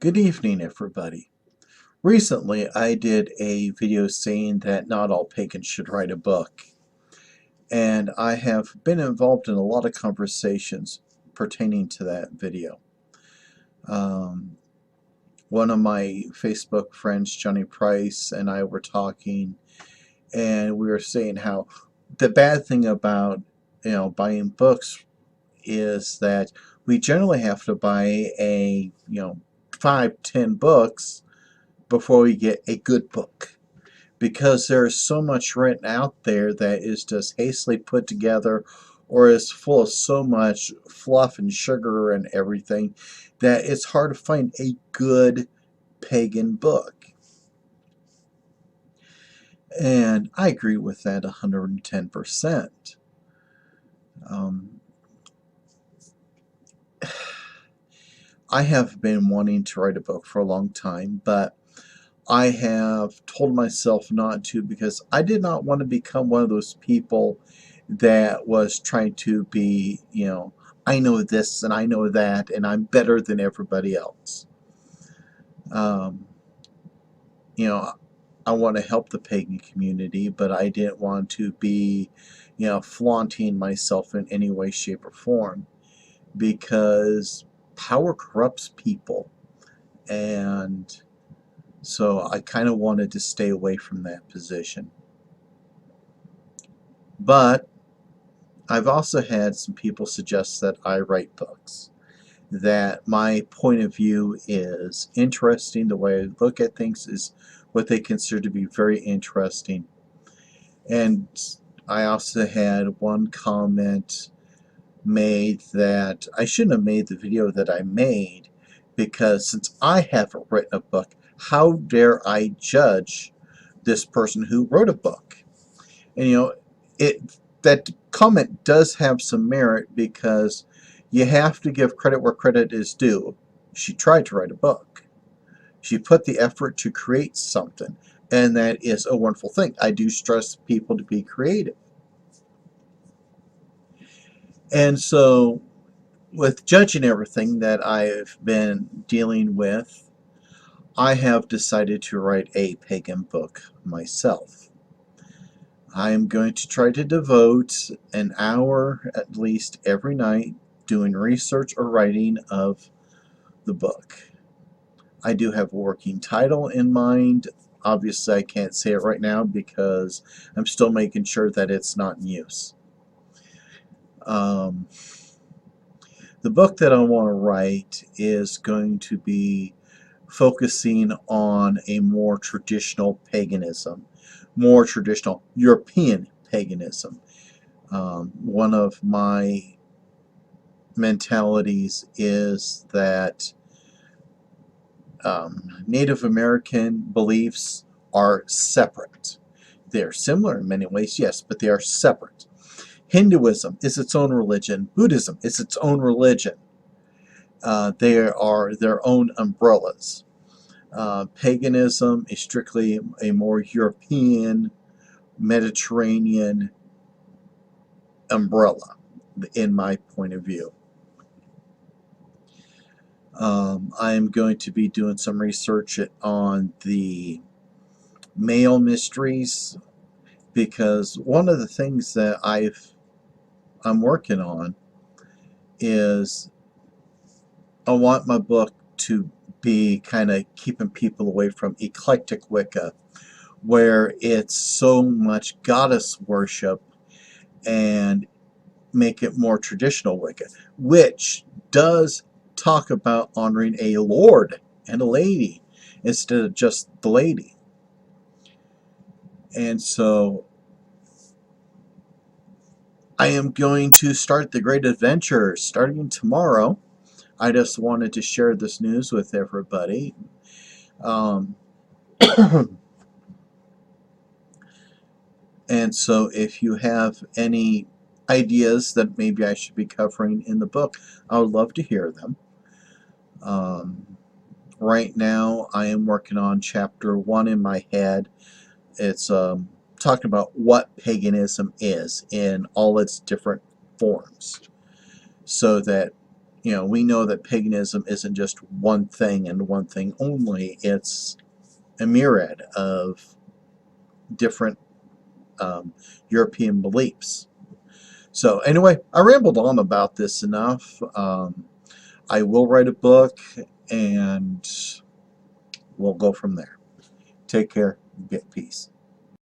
Good evening, everybody. Recently, I did a video saying that not all pagans should write a book, and I have been involved in a lot of conversations pertaining to that video. Um, One of my Facebook friends, Johnny Price, and I were talking, and we were saying how the bad thing about buying books is that we generally have to buy 5, 10 books before we get a good book, because there's so much written out there that is just hastily put together or is full of so much fluff and sugar and everything that it's hard to find a good pagan book. And I agree with that 110%. Um, I have been wanting to write a book for a long time, but I have told myself not to, because I did not want to become one of those people that was trying to be, I know this and I know that and I'm better than everybody else. Um, you know, I want to help the pagan community, but I didn't want to be, flaunting myself in any way, shape, or form, because power corrupts people. And so I kind of wanted to stay away from that position. But I've also had some people suggest that I write books, that my point of view is interesting, the way I look at things is what they consider to be very interesting. And I also had one comment made that I shouldn't have made the video that I made, because since I haven't written a book, how dare I judge this person who wrote a book? And that comment does have some merit, because you have to give credit where credit is due. She tried to write a book. She put the effort to create something, and that is a wonderful thing. I do stress people to be creative. And so, with judging everything that I've been dealing with, I have decided to write a pagan book myself. I am going to try to devote an hour at least every night doing research or writing of the book. I do have a working title in mind. Obviously, I can't say it right now because I'm still making sure that it's not in use. Um, the book that I want to write is going to be focusing on a more traditional paganism, more traditional European paganism. One of my mentalities is that Native American beliefs are separate. They're similar in many ways, yes, but they are separate. Hinduism is its own religion. Buddhism is its own religion. They are their own umbrellas. Paganism is strictly a more European, Mediterranean umbrella, in my point of view. I am going to be doing some research on the male mysteries, because one of the things that I'm working on is I want my book to be kind of keeping people away from eclectic Wicca, where it's so much goddess worship, and make it more traditional Wicca, which does talk about honoring a lord and a lady instead of just the lady. And so I am going to start the great adventure starting tomorrow. I just wanted to share this news with everybody. Um, and so if you have any ideas that maybe I should be covering in the book, I would love to hear them. Right now I am working on chapter 1 in my head. It's talking about what paganism is in all its different forms, so that we know that paganism isn't just one thing and one thing only. It's a myriad of different European beliefs. So anyway, I rambled on about this enough. I will write a book, and we'll go from there. Take care. Get peace.